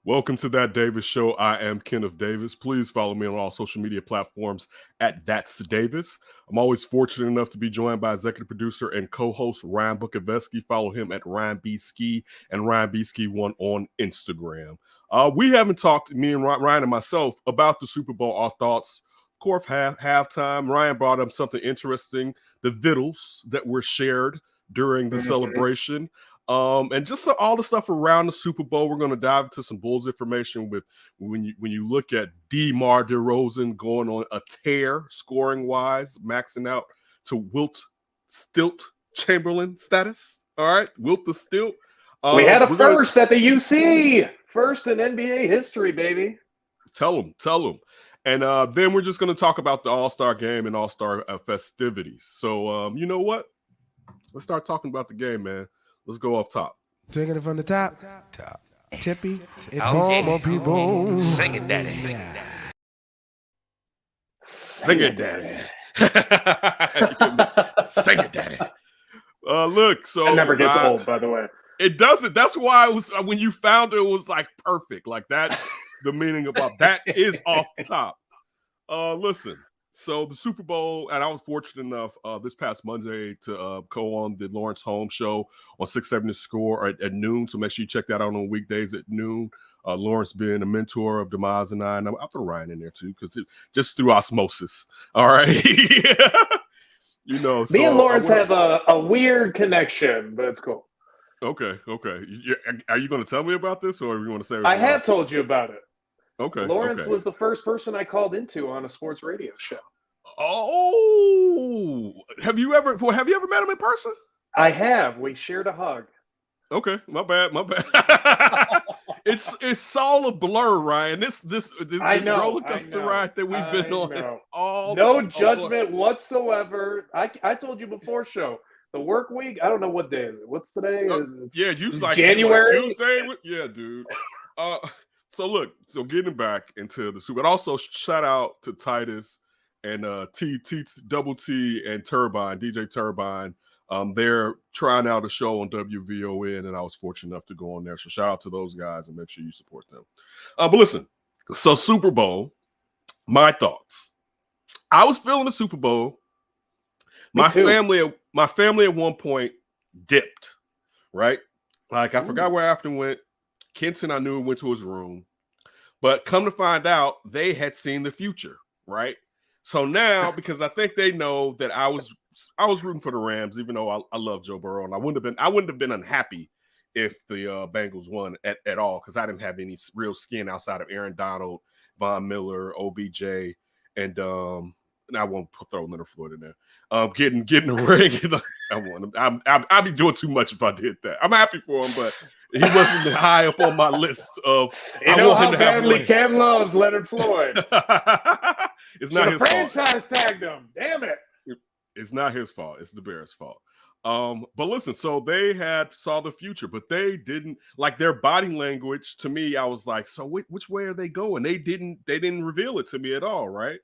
Welcome to That Davis Show. I am Kenneth Davis. Please follow me on all social media platforms at That's Davis. I'm always fortunate enough to be joined by executive producer and co-host Ryan Bukoveski. Follow him at Ryan B. Ski and Ryan B. Ski1 on Instagram. We haven't talked, me and Ryan and myself, about the Super Bowl, our thoughts. Of course, halftime. Ryan brought up something interesting, the vittles that were shared during the celebration. And just all the stuff around the Super Bowl. We're going to dive into some Bulls information with when you look at DeMar DeRozan going on a tear scoring wise, maxing out to Wilt Chamberlain status. All right, Wilt the Stilt. We had a first at the UC, first in NBA history, baby. Tell them. And then we're just going to talk about the All-Star game and All-Star festivities. So you know what? Let's start talking about the game, man. Let's go off top. Taking it from the top. Tippy. More people. Sing it, daddy. Sing it, daddy. Sing it, daddy. Look, so that never gets old, by the way. It doesn't. That's why it was when you found it, it was like perfect. Like that's the meaning about that is off top. Listen. So the Super Bowl, and I was fortunate enough this past Monday to go on the Lawrence Holmes show on 670 Score at noon. So make sure you check that out on weekdays at noon. Lawrence being a mentor of DeMar and I, and I'll throw Ryan in there too, because just through osmosis. All right. You know, me and Lawrence have a weird connection, but it's cool. Okay. Are you going to tell me about this, or are you going to say? I have told you about it. Okay. Lawrence was the first person I called into on a sports radio show. Oh, have you ever met him in person? I have. We shared a hug. Okay, my bad. It's all a blur, Ryan. This roller coaster ride that we've been on. It's all no judgment whatsoever. I told you before show. The work week. I don't know what day is it. What's today? You like January. Tuesday. Yeah, dude. So getting back into the Super, but also shout out to Titus and Double T and Turbine, DJ Turbine. They're trying out a show on WVON, and I was fortunate enough to go on there. So shout out to those guys and make sure you support them. But listen, so Super Bowl, my thoughts. I was feeling the Super Bowl. My family at one point dipped, right? Like I forgot where Afton went. Kenton, I knew, went to his room, but come to find out, they had seen the future, right? So now, because I think they know that I was rooting for the Rams, even though I love Joe Burrow, and I wouldn't have been unhappy if the Bengals won at all, because I didn't have any real skin outside of Aaron Donald, Von Miller, OBJ, and I won't throw Leonard Floyd in there. Getting a ring. I'd be doing too much if I did that. I'm happy for him, but he wasn't high up on my list of. I want him to badly Ken loves Leonard Floyd. It's not his fault. Franchise tagged him. Damn it! It's not his fault. It's the Bears' fault. But listen, so they saw the future, but they didn't like their body language. To me, I was like, so which way are they going? They didn't reveal it to me at all, right?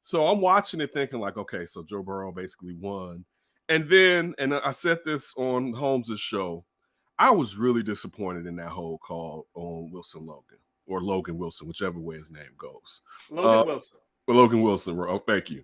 So I'm watching it thinking like, okay, so Joe Burrow basically won. And I said this on Holmes' show, I was really disappointed in that whole call on Wilson-Logan, or Logan Wilson, whichever way his name goes. Logan Wilson. Oh, thank you.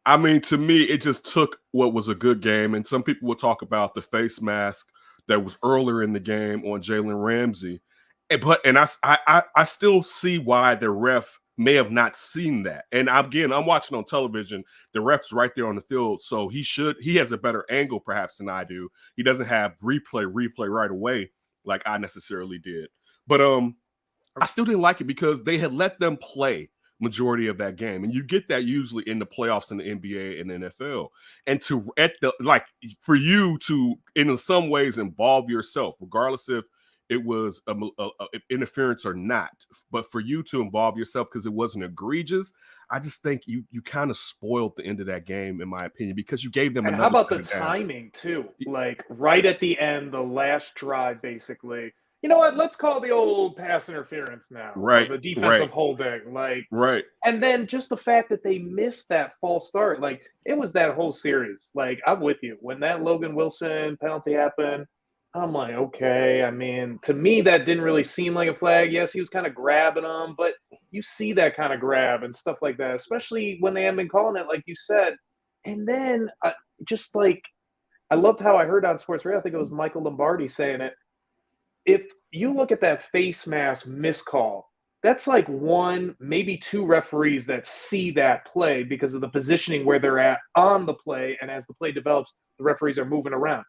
I mean, to me, it just took what was a good game. And some people will talk about the face mask that was earlier in the game on Jalen Ramsey. And I still see why the ref may have not seen that. And again, I'm watching on television. The ref's right there on the field, so he has a better angle perhaps than I do. He doesn't have replay right away like I necessarily did. But I still didn't like it because they had let them play majority of that game, and you get that usually in the playoffs in the NBA and the NFL. And for you to in some ways involve yourself, regardless if it was interference or not, but for you to involve yourself because it wasn't egregious, I just think you kind of spoiled the end of that game, in my opinion, because you gave them. And how about the timing too? Like right at the end, the last drive, basically. You know what? Let's call the old pass interference now. Right. The defensive holding. Right. And then just the fact that they missed that false start. Like, it was that whole series. Like, I'm with you. When that Logan Wilson penalty happened, I'm like, okay. I mean, to me, that didn't really seem like a flag. Yes, he was kind of grabbing them, but you see that kind of grab and stuff like that, especially when they haven't been calling it, like you said. And then just like, I loved how I heard on Sports Radio, I think it was Michael Lombardi saying it. If you look at that face mask miscall, that's like one, maybe two referees that see that play because of the positioning where they're at on the play. And as the play develops, the referees are moving around.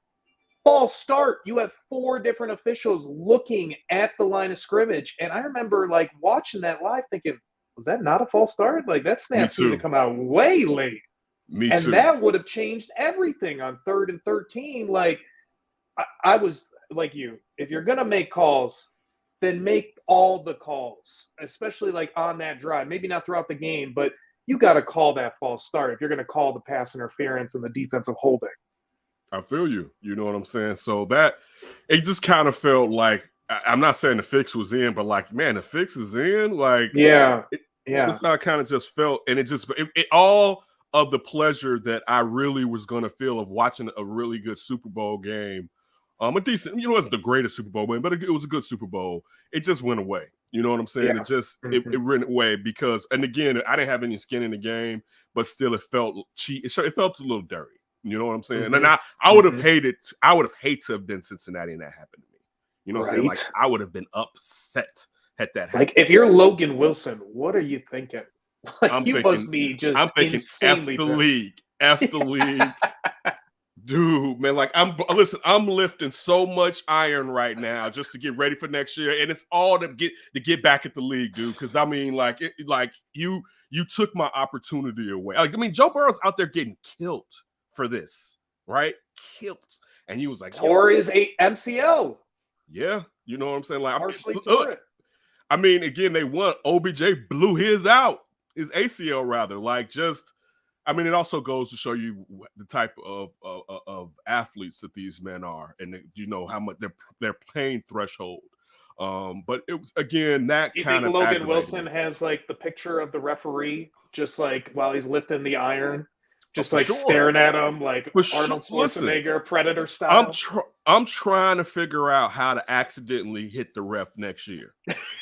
False start, you have four different officials looking at the line of scrimmage. And I remember like watching that live thinking, was that not a false start? Like that snap seemed to come out way late. Me and too. That would have changed everything on 3rd and 13. Like I was like you, if you're going to make calls, then make all the calls, especially like on that drive, maybe not throughout the game, but you got to call that false start if you're going to call the pass interference and the defensive holding. I feel you. You know what I'm saying? So that it just kind of felt like, I'm not saying the fix was in, but like, man, the fix is in. Like, that's how I kind of just felt. And it all of the pleasure that I really was going to feel of watching a really good Super Bowl game. A decent, it wasn't the greatest Super Bowl win, but it was a good Super Bowl. It just went away. You know what I'm saying? Yeah. It just, it went away because, and again, I didn't have any skin in the game, but still it felt cheap. It felt a little dirty. You know what I'm saying? And I would have hated to have been Cincinnati and that happened to me. You know what I'm saying? Like I would have been upset at that happened. Like if you're Logan Wilson, what are you thinking? Like, you must be just I'm thinking F the league. Dude, man, like I'm lifting so much iron right now just to get ready for next year, and it's all to get back at the league, dude. Because I mean, like you took my opportunity away. Like I mean, Joe Burrow's out there getting killed for this, right? Killed, and he was like, tore his MCL. Yeah, you know what I'm saying? Like, partially tore it. I mean, again, they won. OBJ blew his ACL rather. Like, just. I mean, it also goes to show you the type of athletes that these men are, and you know how much their pain threshold. But it was again that kind of. Logan Wilson has like the picture of the referee, just like while he's lifting the iron, just like staring at him, like Arnold Schwarzenegger, Predator style. I'm trying to figure out how to accidentally hit the ref next year,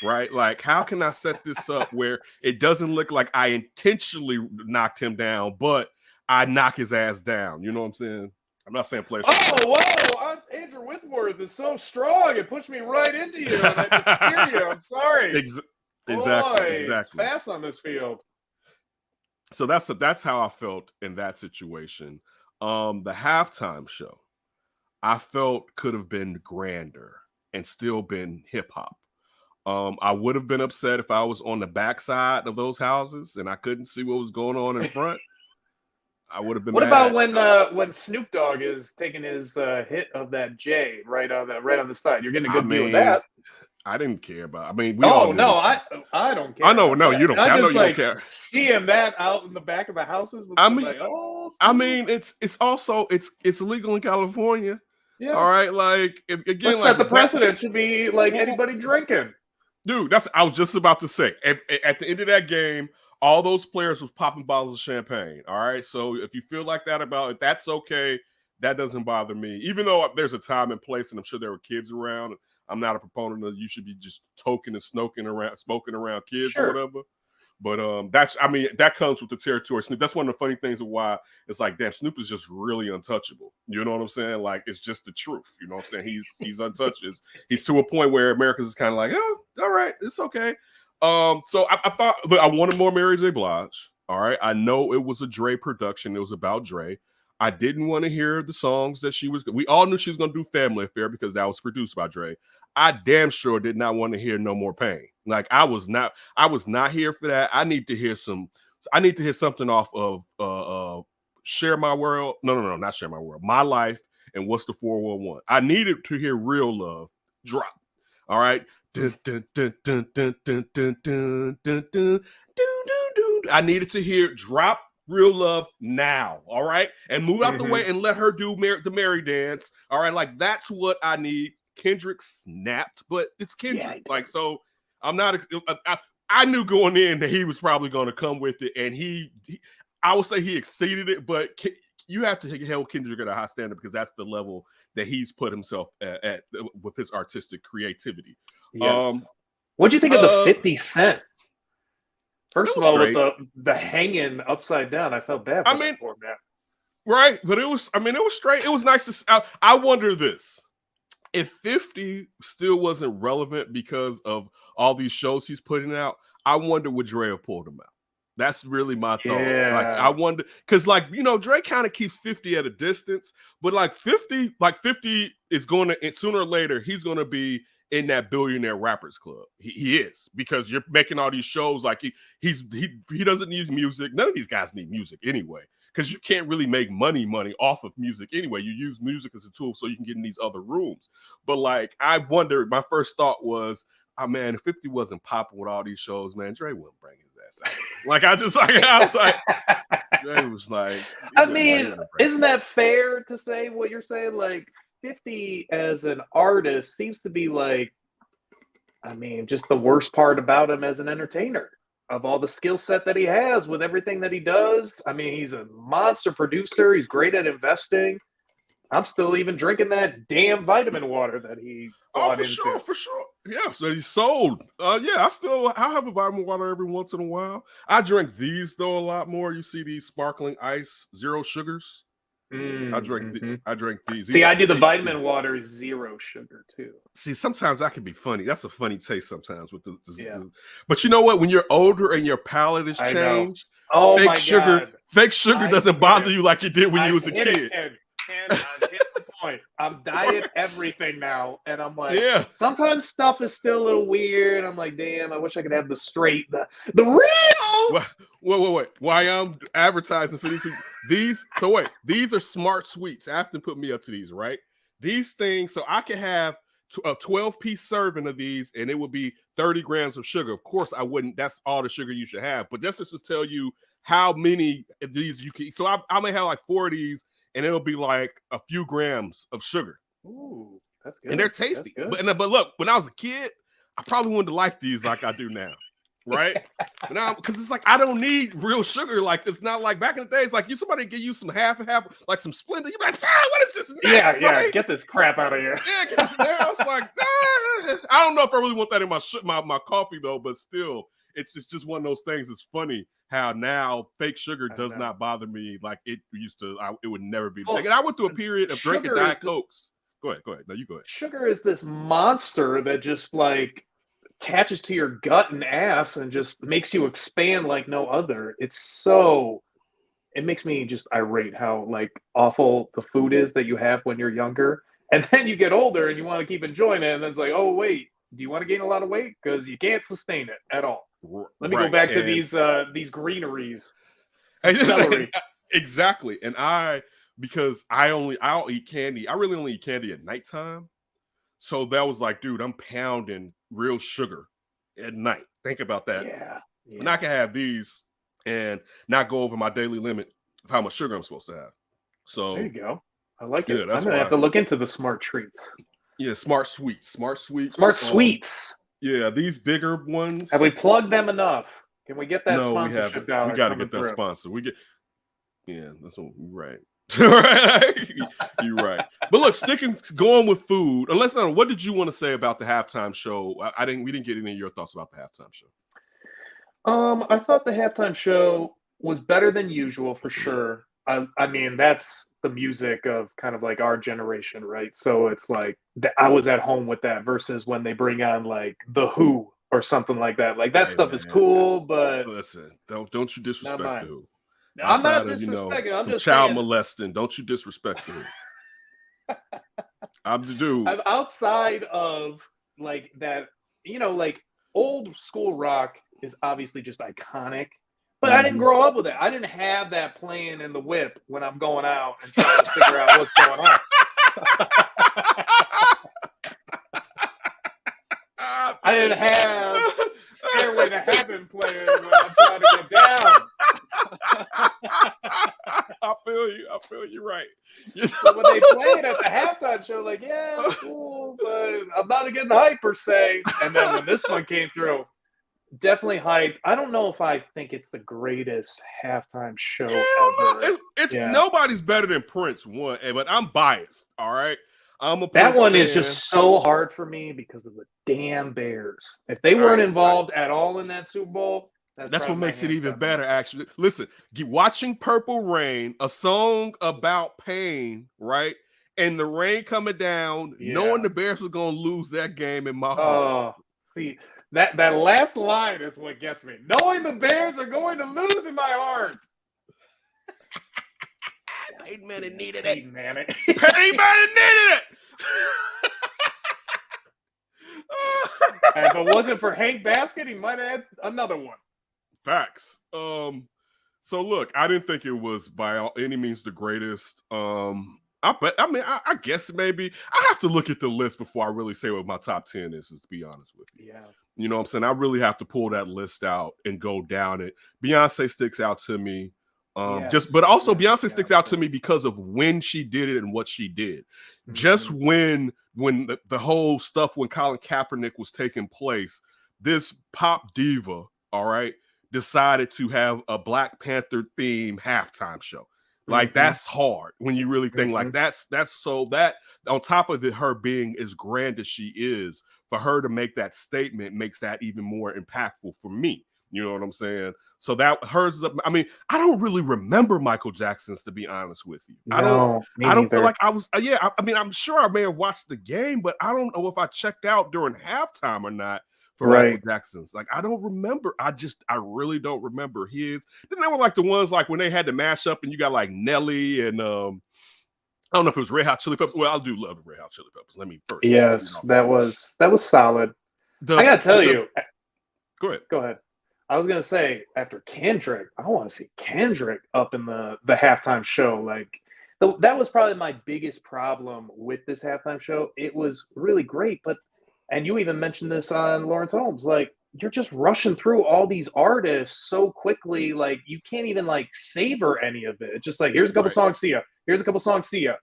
right? Like, how can I set this up where it doesn't look like I intentionally knocked him down, but I knock his ass down? You know what I'm saying? I'm not saying play. Oh, whoa! Andrew Whitworth is so strong. It pushed me right into you, and I just scared you. I'm sorry. Exactly. It's fast on this field. So that's how I felt in that situation. The halftime show, I felt could have been grander and still been hip hop. I would have been upset if I was on the backside of those houses and I couldn't see what was going on in front. I would have been. What about when Snoop Dogg is taking his hit of that J right on the side? You're getting a good deal of that. I didn't care about. I mean, I don't care. I know, no, you don't care. I know you don't care. Seeing that out in the back of the houses. I mean, it's also illegal in California. Yeah. All right, like if again, let's set the precedent. Should be like anybody drinking. Dude, I was just about to say. At the end of that game, all those players was popping bottles of champagne. All right, so if you feel like that about it, that's okay. That doesn't bother me. Even though there's a time and place, and I'm sure there were kids around. I'm not a proponent of you should be just smoking around kids or whatever. But that comes with the territory. Snoop, that's one of the funny things of why it's like, damn, Snoop is just really untouchable. You know what I'm saying? Like, it's just the truth. You know what I'm saying? He's untouchable. He's to a point where America's is kind of like, oh, all right, it's okay. So I thought, but I wanted more Mary J. Blige. All right, I know it was a Dre production. It was about Dre. I didn't want to hear the songs that we all knew she was going to do Family Affair because that was produced by Dre. I damn sure did not want to hear No More Pain. Like I was not here for that. I need to hear something off of Share My World. No, not Share My World. My Life and What's the 411. I needed to hear Real Love drop. All right. I needed to hear drop Real Love now, all right? And move out the way and let her do the Mary dance, all right? Like, that's what I need. Kendrick snapped, but it's Kendrick. Yeah, like, so I'm not – I knew going in that he was probably going to come with it, and I would say he exceeded it, but you have to hold Kendrick at a high standard because that's the level that he's put himself at with his artistic creativity. Yes. What'd you think of the 50 Cent? First of all, straight. with the hanging upside down, I felt bad for that poor man. Right, but it was straight. It was nice to. I wonder this: if 50 still wasn't relevant because of all these shows he's putting out, I wonder would Dre have pulled him out. That's really my thought. Like, I wonder, because Dre kind of keeps 50 at a distance, but 50 is going to, sooner or later, he's going to be in that billionaire rappers club. He is, because you're making all these shows. Like he doesn't need music. None of these guys need music anyway, because you can't really make money off of music anyway. You use music as a tool so you can get in these other rooms. But I wondered, my first thought was, oh man, if 50 wasn't popping with all these shows, man, Dre wouldn't bring his ass out. I was like, Dre was like, I mean, isn't that fair to say what you're saying? 50 as an artist seems to be just the worst part about him as an entertainer, of all the skill set that he has with everything that he does. I mean, he's a monster producer. He's great at investing. I'm still even drinking that damn vitamin water that he bought into. For sure. Yeah, so he's sold. I have a vitamin water every once in a while. I drink these though a lot more. You see these sparkling ice, 0 sugars. I drink these. See, I do the vitamin water 0 sugar too. See, sometimes that can be funny. That's a funny taste sometimes with the but you know what? When you're older and your palate has changed, fake sugar doesn't bother you like it did when you was a kid. And I hit the point. I'm diet everything now, and I'm like, sometimes stuff is still a little weird. I'm like, damn, I wish I could have the real. Wait. Why I'm advertising for these people? These are Smart Sweets. Afton put me up to these, right? These things, so I can have a 12-piece serving of these, and it would be 30 grams of sugar. Of course, I wouldn't. That's all the sugar you should have. But that's just to tell you how many of these you can. So I may have 4 of these, and it'll be a few grams of sugar. Ooh, that's good. And they're tasty. But look, when I was a kid, I probably wouldn't have liked these like I do now. Right? Now, because it's I don't need real sugar. It's not like back in the days, somebody give you some half, like some Splenda. You're like, what is this mess? Yeah, get this crap out of here. Yeah, get this now. It's I don't know if I really want that in my coffee though, but still, it's just one of those things. It's funny how now fake sugar does not bother me like it used to. It would never be. And I went through a period of drinking Diet Cokes. Go ahead. No, you go ahead. Sugar is this monster that just attaches to your gut and ass and just makes you expand like no other. It makes me just irate how awful the food is that you have when you're younger, and then you get older and you want to keep enjoying it, and then it's oh wait, do you want to gain a lot of weight? Because you can't sustain it at all. Let me go back to these greeneries. Celery. Exactly. And I'll eat candy. I really only eat candy at nighttime. So that was dude, I'm pounding real sugar at night. Think about that. Yeah. And I can have these and not go over my daily limit of how much sugar I'm supposed to have. So there you go. I like it. I'm gonna have to look into the smart treats. Yeah, Smart Sweets. Smart Sweets. Yeah, these bigger ones. Have we plugged them enough? Can we get that sponsorship we got to get that sponsor. That's what right. You're right. But look, going with food. What did you want to say about the halftime show? We didn't get any of your thoughts about the halftime show. I thought the halftime show was better than usual for sure. I mean, that's the music of kind of our generation, right? So it's I was at home with that versus when they bring on The Who or something like that. That stuff is cool, but listen, don't you disrespect The Who. I'm not disrespecting. I'm just child molesting. Don't you disrespect The Who. I'm the dude. I'm outside of that. Old school rock is obviously just iconic. But I didn't grow up with it. I didn't have that playing in the whip when I'm going out and trying to figure out what's going on. I didn't have Stairway to Heaven playing when I'm trying to get down. I feel you right. So when they play it at the halftime show, yeah, it's cool, but I'm not getting hype per se. And then when this one came through, definitely hyped. I don't know if I think it's the greatest halftime show Hell no, ever. it's Yeah. nobody's better than Prince one, but I'm biased. All right, I'm a That Prince one fan. is just so hard for me because of the damn Bears. If they All weren't right, involved at all in that Super Bowl, that's what makes it even down. better. Actually, listen, watching Purple Rain, a song about pain, right? And the rain coming down, knowing the Bears were gonna lose that game in my heart. Oh, see, that last line is what gets me. Knowing the Bears are going to lose in my heart. Peyton Manning needed it. Peyton Manning. Peyton Manning needed it. And if it wasn't for Hank Basket, he might have had another one. Facts. So look, I didn't think it was by any means the greatest. I guess maybe I have to look at the list before I really say what my top 10 is, to be honest with you. Yeah. You know what I'm saying? I really have to pull that list out and go down it. Beyonce sticks out to me. Beyonce sticks out to me because of when she did it and what she did. Mm-hmm. Just when the whole stuff when Colin Kaepernick was taking place, this pop diva, all right, decided to have a Black Panther theme halftime show. Like that's hard when you really think like that's so that on top of it, her being as grand as she is, for her to make that statement makes that even more impactful for me. You know what I'm saying? So that hers. I mean, I don't really remember Michael Jackson's, to be honest with you. I don't feel like I was. I mean, I'm sure I may have watched the game, but I don't know if I checked out during halftime or not for Michael Jackson's. Like, I don't remember. I really don't remember his. Then they were like the ones like when they had to mash up and you got like Nelly and I don't know if it was Red Hot Chili Peppers. Well, I do love Red Hot Chili Peppers. Let me first. Yes, that was solid. I gotta tell you. Go ahead. I was gonna say after Kendrick, I want to see Kendrick up in the halftime show. Like that was probably my biggest problem with this halftime show. It was really great, and you even mentioned this on Lawrence Holmes. Like you're just rushing through all these artists so quickly. Like you can't even like savor any of it. It's just like here's a couple songs, see ya. Here's a couple songs, see ya.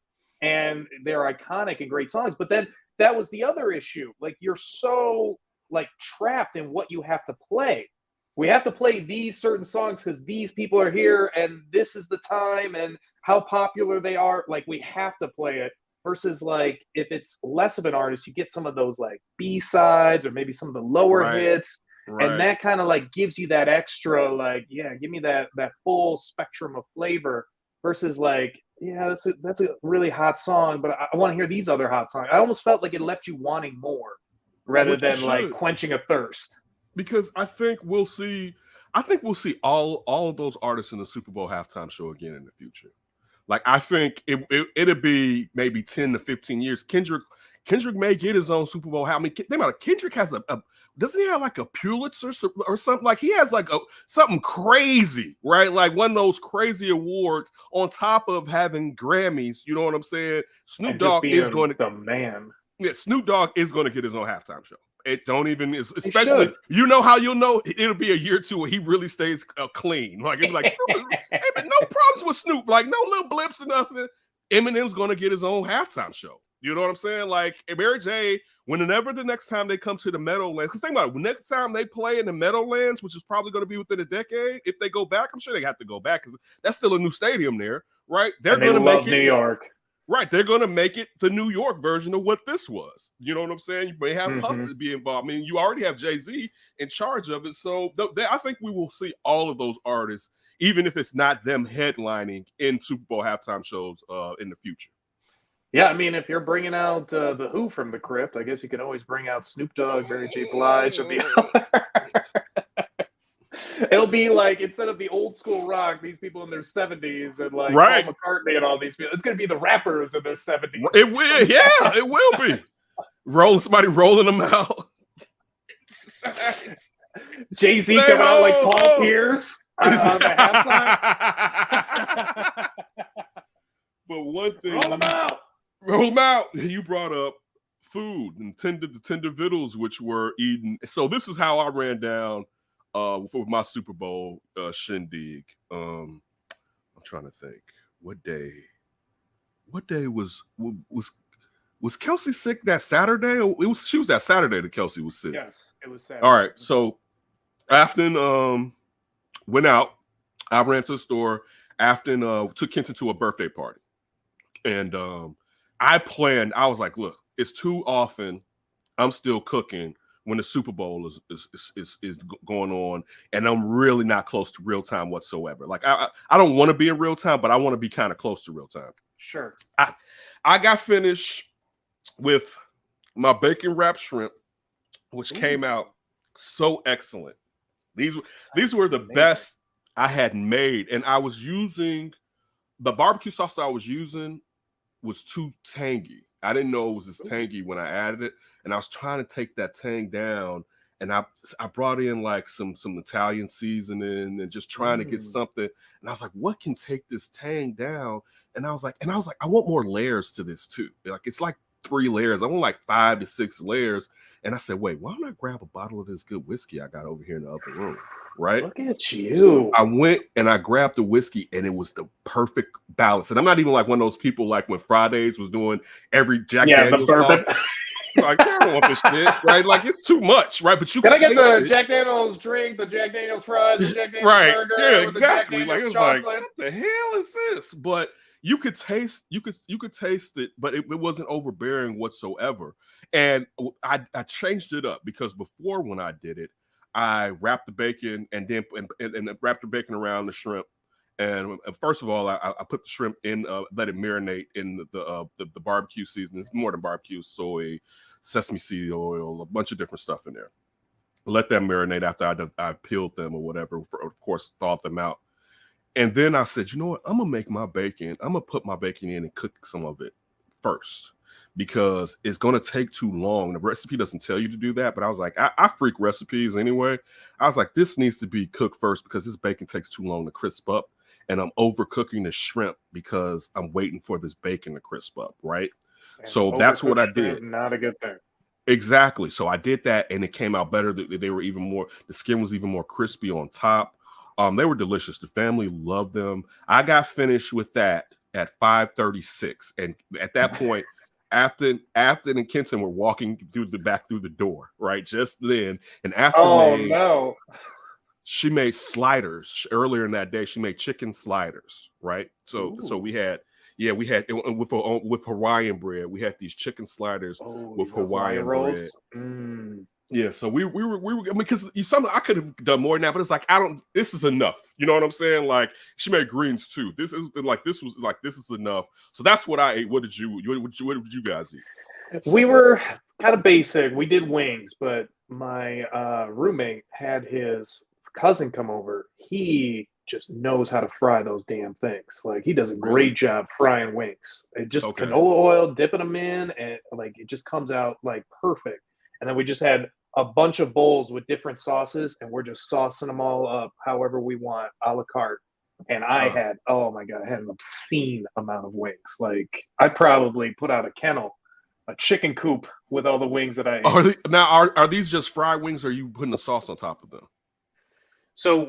And they're iconic and great songs. But then that was the other issue. Like you're so like trapped in what you have to play. We have to play these certain songs because these people are here and this is the time and how popular they are. Like we have to play it versus like if it's less of an artist, you get some of those like B-sides or maybe some of the lower hits. And that kind of like gives you that extra like, give me that full spectrum of flavor versus like, that's a really hot song, but I want to hear these other hot songs. I almost felt like it left you wanting more rather than like quenching a thirst. Because I think we'll see all of those artists in the Super Bowl halftime show again in the future. Like I think it'll be maybe 10 to 15 years. Kendrick may get his own Super Bowl. How many? Kendrick has doesn't he have like a Pulitzer or something? Like he has like something crazy, right? Like one of those crazy awards on top of having Grammys. You know what I'm saying? Snoop Dogg is going to the man. Yeah, Snoop Dogg is going to get his own halftime show. It don't even, especially, you know how you'll know it'll be a year or two where he really stays clean. Like, it'll be like, Snoop, hey, but no problems with Snoop. Like, no little blips or nothing. Eminem's going to get his own halftime show. You know what I'm saying? Like, Mary J., whenever the next time they come to the Meadowlands, because think about it, next time they play in the Meadowlands, which is probably going to be within a decade, if they go back, I'm sure they have to go back because that's still a new stadium there, right? They're going to make it New York. Right, they're going to make it the New York version of what this was. You know what I'm saying? You may have Puff be involved. I mean, you already have Jay-Z in charge of it. So I think we will see all of those artists, even if it's not them headlining in Super Bowl halftime shows in the future. Yeah, I mean, if you're bringing out the Who from the crypt, I guess you can always bring out Snoop Dogg, Mary J. Blige, and the It'll be like instead of the old school rock, these people in their 70s and like Paul McCartney and all these people. It's going to be the rappers in their 70s. It will, yeah, it will be. Somebody rolling them out. Jay-Z coming out like Paul Pierce on the halftime. But one thing, roll them out. You brought up food and the tender victuals which were eaten. So this is how I ran down. For my Super Bowl shindig, I'm trying to think. What day was Kelsey sick that Saturday? Or she was that Saturday that Kelsey was sick. Yes, it was Saturday. All right, so Afton went out. I ran to the store. Afton took Kenton to a birthday party. And I was like, look, it's too often I'm still cooking when the Super Bowl is going on, and I'm really not close to real time whatsoever. Like I don't want to be in real time, but I want to be kind of close to real time. Sure. I got finished with my bacon wrapped shrimp, which came out so excellent. These were the best I had made, and I was using the barbecue sauce I was using was too tangy. I didn't know it was as tangy when I added it, and I was trying to take that tang down. And I brought in like some Italian seasoning and just trying to get something. And I was like, what can take this tang down? And I was like, I want more layers to this too. Like it's like 3 layers. I want like 5 to 6 layers. And I said, wait, why don't I grab a bottle of this good whiskey I got over here in the other room? Right? Look at you. So I went and I grabbed the whiskey, and it was the perfect balance. And I'm not even like one of those people like when Fridays was doing every Jack Daniels sauce. Like, I don't want this shit, right? Like, it's too much, right? But you can I get the Jack Daniels drink, the Jack Daniels fries, the Jack Daniels burger? Yeah, exactly. Like, it's chocolate. like, what the hell is this? But you could taste it, but it wasn't overbearing whatsoever. And I changed it up because before when I did it, I wrapped the bacon and then and wrapped the bacon around the shrimp. And first of all, I put the shrimp in, let it marinate in the barbecue seasoning. It's more than barbecue, soy, sesame seed oil, a bunch of different stuff in there. Let that marinate after I peeled them or whatever. Of course, thawed them out. And then I said, you know what? I'm gonna make my bacon. I'm gonna put my bacon in and cook some of it first, because it's going to take too long. The recipe doesn't tell you to do that, but I was like, I freak recipes anyway. I was like, this needs to be cooked first because this bacon takes too long to crisp up, and I'm overcooking the shrimp because I'm waiting for this bacon to crisp up, right? And so that's what I did. Not a good thing. Exactly. So I did that, and it came out better. They were even more, the skin was even more crispy on top. They were delicious. The family loved them. I got finished with that at 5:36, and at that point, Afton and Kenton were walking through the door, right? Just then. And Afton she made sliders earlier in that day. She made chicken sliders, right? So we had with Hawaiian bread. We had these chicken sliders with Hawaiian bread. Yeah, so we were I mean, because I could have done more than that, but it's like this is enough. You know what I'm saying? Like, she made greens too. This is enough. So that's what I ate. What did you guys eat? We were kind of basic. We did wings, but my roommate had his cousin come over. He just knows how to fry those damn things. Like, he does a great job frying wings. It just canola oil, dipping them in, and like it just comes out like perfect. And then we just had a bunch of bowls with different sauces, and we're just saucing them all up however we want, a la carte. And I had, oh my God, I had an obscene amount of wings. Like, I probably put out a kennel, a chicken coop with all the wings that I ate. Are these just fried wings, or are you putting the sauce on top of them? So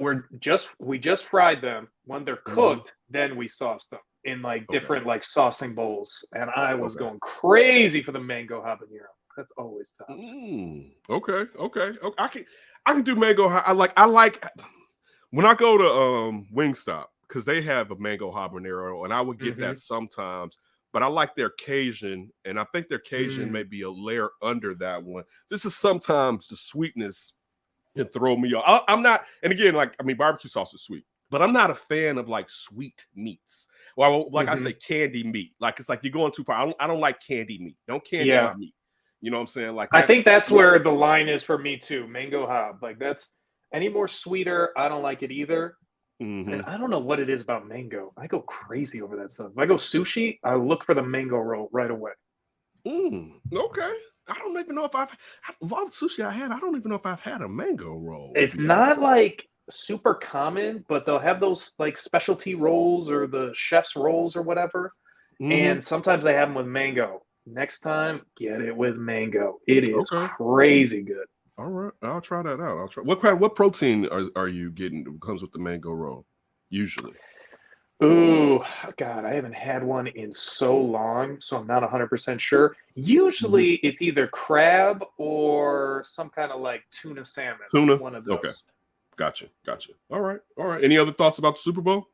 we just fried them. When they're cooked, then we sauced them in like different like saucing bowls. And I was going crazy for the mango habanero. That's always tops. Okay. I can do mango. I like when I go to Wingstop, because they have a mango habanero, and I would get that sometimes. But I like their Cajun, and I think their Cajun may be a layer under that one. This is sometimes the sweetness can throw me off. I'm not, and again, like, I mean, barbecue sauce is sweet, but I'm not a fan of like sweet meats. Well, like I say, candy meat. Like, it's like you're going too far. I don't like candy meat. Don't candy my meat. You know what I'm saying? Like, I think that's where the line is for me too. Mango hab, like, that's any more sweeter, I don't like it either. And I don't know what it is about mango. I go crazy over that stuff. If I go sushi, I look for the mango roll right away. Okay. I don't even know if of all the sushi I had, I don't even know if I've had a mango roll. It's not like super common, but they'll have those like specialty rolls or the chef's rolls or whatever. And sometimes they have them with mango. Next time, get it with mango. It is crazy good. All right, I'll try that out. I'll try. What protein are you getting that comes with the mango roll? Usually. Ooh, God, I haven't had one in so long, so I'm not 100% sure. Usually, it's either crab or some kind of like tuna salmon. Tuna. One of those. Okay. Gotcha. All right. Any other thoughts about the Super Bowl?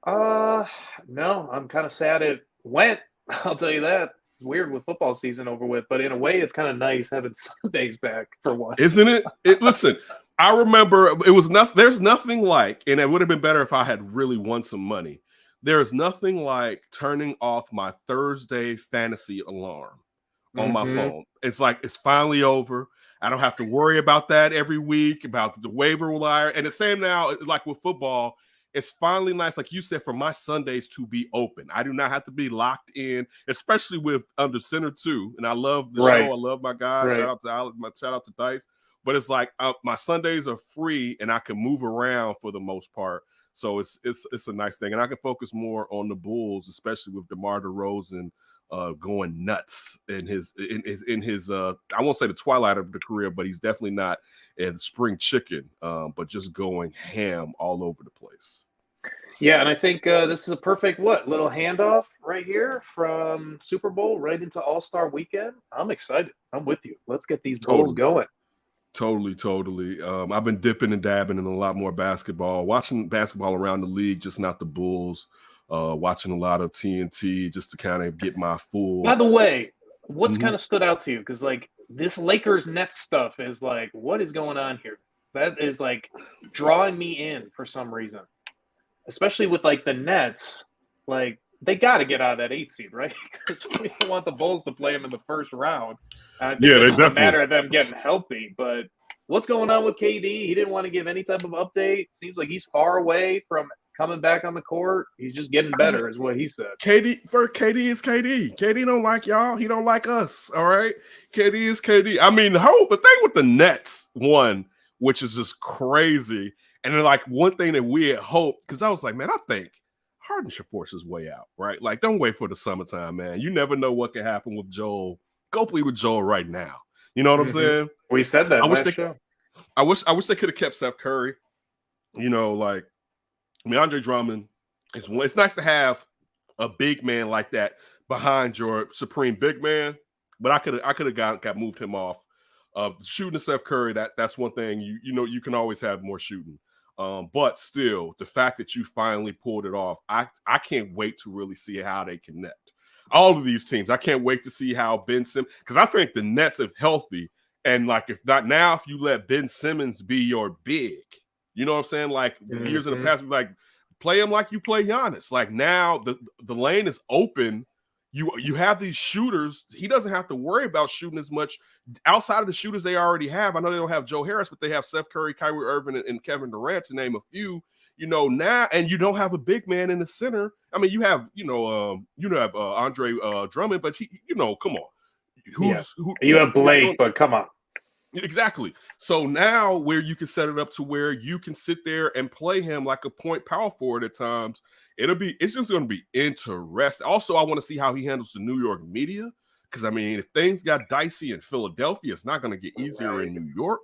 No, I'm kind of sad it went. I'll tell you that. It's weird with football season over with, but in a way, it's kind of nice having Sundays back for once. Isn't it? Listen, I remember it was nothing. There's nothing like, and it would have been better if I had really won some money. There's nothing like turning off my Thursday fantasy alarm on my phone. It's like it's finally over. I don't have to worry about that every week, about the waiver wire. And the same now, like with football, it's finally nice, like you said, for my Sundays to be open. I do not have to be locked in, especially with Under Center too. And I love the show. I love my guys. Shout out to Alex, shout out to Dice. But it's like my Sundays are free and I can move around for the most part. So it's a nice thing. And I can focus more on the Bulls, especially with DeMar DeRozan going nuts in his I won't say the twilight of the career, but he's definitely not in spring chicken, but just going ham all over the place. Yeah, and I think this is a perfect little handoff right here from Super Bowl right into All-Star Weekend. I'm excited. I'm with you. Let's get these Bulls going. Totally. I've been dipping and dabbing in a lot more basketball, watching basketball around the league, just not the Bulls. Watching a lot of TNT just to kind of get my full. By the way, what's kind of stood out to you? Because like this Lakers Nets stuff is like, what is going on here? That is like drawing me in for some reason, especially with like the Nets. Like they got to get out of that 8 seed, right? Because we don't want the Bulls to play them in the first round. I think it's a matter of them getting healthy. But what's going on with KD? He didn't want to give any type of update. Seems like he's far away from coming back on the court. He's just getting better, is what he said. KD is KD. KD don't like y'all. He don't like us. All right. KD is KD. I mean, the thing with the Nets won, which is just crazy. And then like one thing that we had hoped, because I was like, man, I think Harden should force his way out, right? Like, don't wait for the summertime, man. You never know what can happen with Joel. Go play with Joel right now. You know what I'm saying? We said that last show. I wish they could have kept Seth Curry. You know, like, I mean, Andre Drummond, it's nice to have a big man like that behind your supreme big man, but I could have got moved him off. Shooting to Seth Curry, that's one thing. You know you can always have more shooting. But still, the fact that you finally pulled it off, I can't wait to really see how they connect. All of these teams, I can't wait to see how Ben Simmons, because I think the Nets are healthy, and like if not now, if you let Ben Simmons be your big. You know what I'm saying? Like years in the past, like play him like you play Giannis. Like now the lane is open. You have these shooters. He doesn't have to worry about shooting as much outside of the shooters they already have. I know they don't have Joe Harris, but they have Seth Curry, Kyrie Irving, and Kevin Durant to name a few. You know now, and you don't have a big man in the center. I mean, you have Andre Drummond, but come on, you have Blake, but come on. Exactly. So now where you can set it up to where you can sit there and play him like a point power forward at times, it's just going to be interesting. Also, I want to see how he handles the New York media, because I mean, if things got dicey in Philadelphia, it's not going to get easier in New York.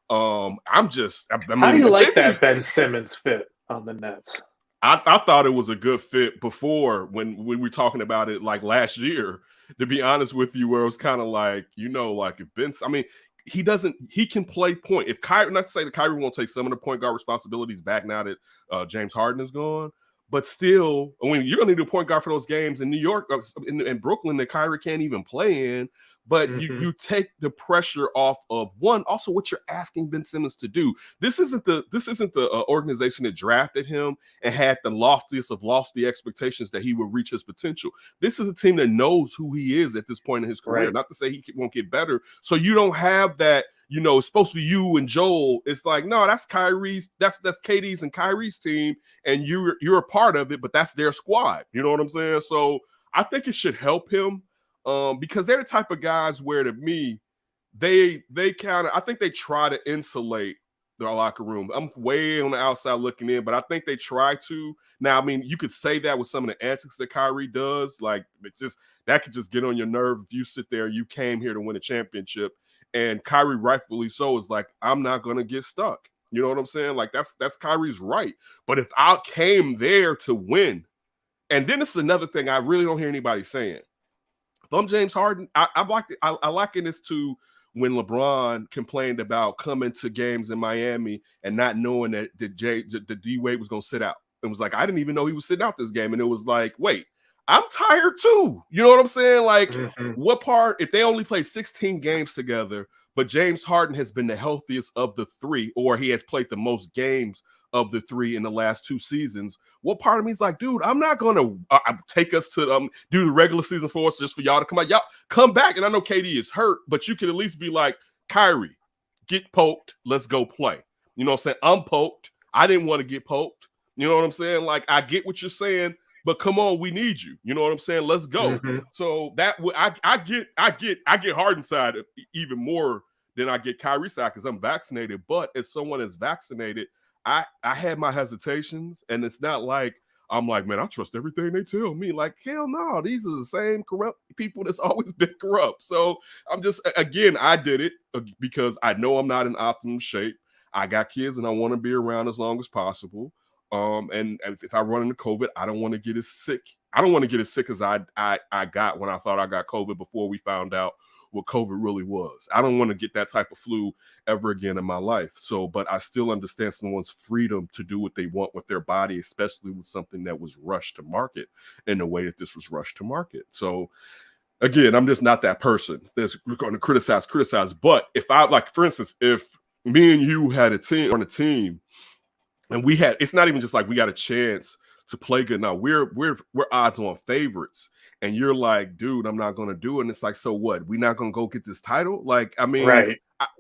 How do you like that Ben Simmons fit on the Nets? I thought it was a good fit before when we were talking about it like last year, to be honest with you, where it was kind of like, like if Ben, I mean, he can play point. If Kyrie, not to say that Kyrie won't take some of the point guard responsibilities back now that James Harden is gone, but still, I mean, you're going to need a point guard for those games in New York, in Brooklyn that Kyrie can't even play in. But you take the pressure off of one. Also, what you're asking Ben Simmons to do. This isn't the organization that drafted him and had the loftiest of lofty expectations that he would reach his potential. This is a team that knows who he is at this point in his career. Right. Not to say he won't get better. So you don't have that. It's supposed to be you and Joel. It's like, no, that's Kyrie's. That's KD's and Kyrie's team, and you're a part of it. But that's their squad. You know what I'm saying? So I think it should help him. Because they're the type of guys where, to me, they kind of, I think they try to insulate their locker room. I'm way on the outside looking in, but I think they try to. Now, I mean, you could say that with some of the antics that Kyrie does, like that could just get on your nerve if you sit there, you came here to win a championship, and Kyrie, rightfully so, is like, I'm not going to get stuck. You know what I'm saying? Like that's Kyrie's right. But if I came there to win, and then this is another thing I really don't hear anybody saying. I'm James Harden. I liken this to when LeBron complained about coming to games in Miami and not knowing that the D Wade was going to sit out. It was like, I didn't even know he was sitting out this game. And it was like, wait, I'm tired too. You know what I'm saying? Like, what part, if they only play 16 games together, but James Harden has been the healthiest of the three, or he has played the most games of the three in the last 2 seasons, what part of me is like, dude, I'm not going to take us to do the regular season for us just for y'all to come out. Y'all come back. And I know KD is hurt, but you could at least be like, Kyrie, get poked. Let's go play. You know what I'm saying? I'm poked. I didn't want to get poked. You know what I'm saying? Like, I get what you're saying, but come on, we need you. You know what I'm saying? Let's go. So that I get Harden side even more than I get Kyrie side because I'm vaccinated. But as someone that's vaccinated, I had my hesitations, and it's not like I'm like, man, I trust everything they tell me. Like, hell no, these are the same corrupt people that's always been corrupt. So I'm just, again, I did it because I know I'm not in optimum shape. I got kids, and I want to be around as long as possible. And if I run into COVID, I don't want to get as sick. I don't want to get as sick as I got when I thought I got COVID before we found out what COVID really was. I don't want to get that type of flu ever again in my life. So, but I still understand someone's freedom to do what they want with their body, especially with something that was rushed to market in the way that this was rushed to market. So again, I'm just not that person that's going to criticize. But if I, like, for instance, if me and you had a team on a team, and we had, it's not even just like we got a chance to play good. Now we're odds on favorites, and you're like, dude, I'm not gonna do it. And it's like, so what? We're not gonna go get this title? Like, I mean, right.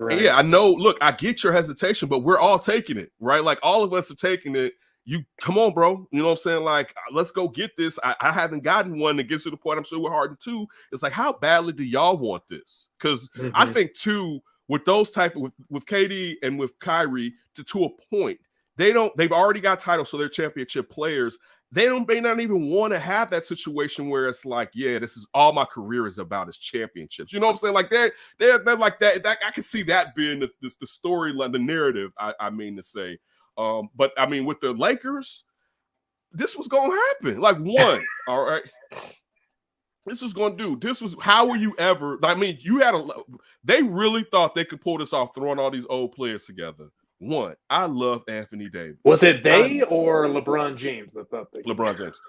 Yeah, I know. Look, I get your hesitation, but we're all taking it, right? Like, all of us are taking it. You come on, bro. You know what I'm saying? Like, let's go get this. I haven't gotten one that gets to the point. I'm sure we're Harden too. It's like, how badly do y'all want this? Because I think too, with those type of with KD and with Kyrie, to a point. They've already got titles, so they're championship players. They may not even want to have that situation where it's like, yeah, this is all my career is about is championships. You know what I'm saying? Like they're like that. I can see that being the storyline, the narrative. I mean to say, but I mean with the Lakers, this was gonna happen. Like one, all right. This was gonna do. This was how were you ever? I mean, they really thought they could pull this off, throwing all these old players together. One, I love Anthony Davis. Was it they or LeBron James that thought they could? LeBron James.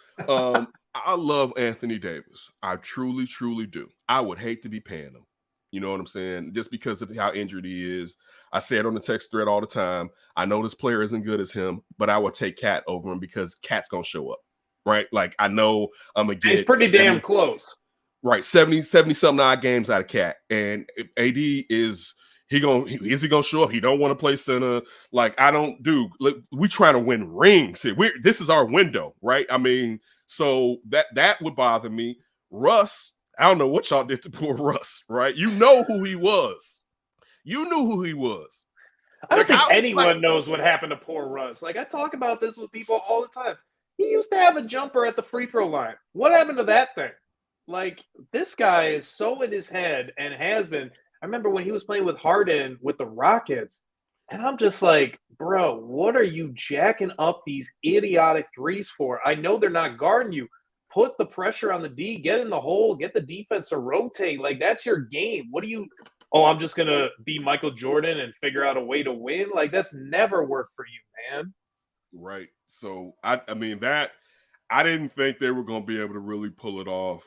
I love Anthony Davis. I truly, truly do. I would hate to be paying him. You know what I'm saying? Just because of how injured he is. I say it on the text thread all the time. I know this player isn't good as him, but I would take Cat over him because Cat's going to show up, right? Like, I know I'm going to get— He's pretty damn close. Right, 70-something odd games out of Cat. And AD is he going to show up? He don't want to play center. Like, I don't do. Look, we trying to win rings here. This is our window, right? I mean, so that would bother me. Russ, I don't know what y'all did to poor Russ, right? You know who he was. You knew who he was. I don't think anyone knows what happened to poor Russ. Like, I talk about this with people all the time. He used to have a jumper at the free throw line. What happened to that thing? Like, this guy is so in his head and has been. I remember when he was playing with Harden with the Rockets, and I'm just like, bro, what are you jacking up these idiotic threes for? I know they're not guarding you. Put the pressure on the D, get in the hole, get the defense to rotate. Like, that's your game. What do you – oh, I'm just going to be Michael Jordan and figure out a way to win? Like, that's never worked for you, man. Right. So, I mean, that – I didn't think they were going to be able to really pull it off.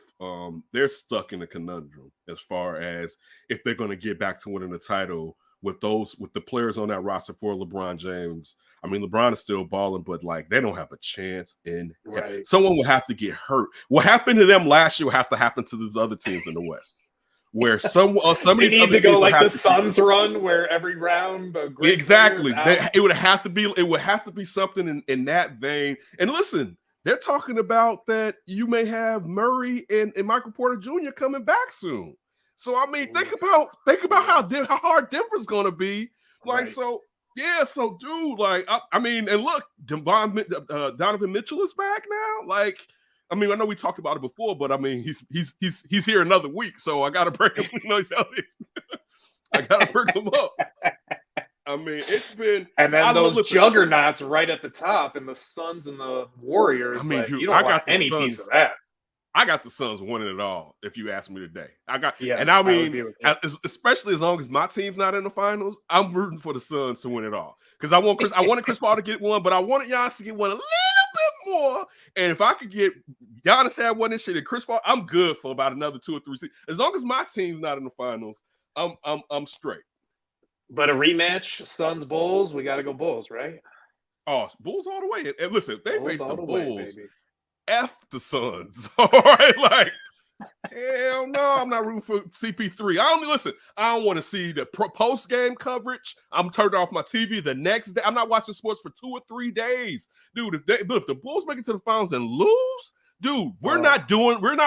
They're stuck in a conundrum as far as if they're going to get back to winning the title with the players on that roster for LeBron James. I mean, LeBron is still balling, but like they don't have a chance in right. Someone will have to get hurt. What happened to them last year will have to happen to those other teams in the West. Where some of these need other to go teams like the Suns run, where every round exactly it would have to be something in that vein. And listen, they're talking about that you may have Murray and Michael Porter Jr. coming back soon. So I mean, think about how hard Denver's going to be. Like, right. So yeah, so dude, like I mean, and look, Donovan Mitchell is back now. Like, I mean, I know we talked about it before, but I mean, he's here another week, so I got to bring him. You know, I got to bring him up. I mean, it's been – and then those juggernauts right at the top and the Suns and the Warriors. I mean, dude, you don't want any piece of that. I got the Suns winning it all. If you ask me today, Yeah, and I would mean, agree with you. especially as long as my team's not in the finals, I'm rooting for the Suns to win it all because I wanted Chris Paul to get one, but I wanted Giannis to get one a little bit more. And if I could get Giannis had one this shit and Chris Paul, I'm good for about another 2 or 3 seasons. As long as my team's not in the finals, I'm straight. But a rematch, Suns Bulls, we got to go Bulls, right? Oh, Bulls all the way. And listen, if they Bulls face the all the way, Bulls, baby. F the Suns. All right, like hell no, I'm not rooting for CP3. I don't want to see the post game coverage. I'm turned off my TV the next day. I'm not watching sports for 2 or 3 days, dude. If the Bulls make it to the finals and lose, dude, we're not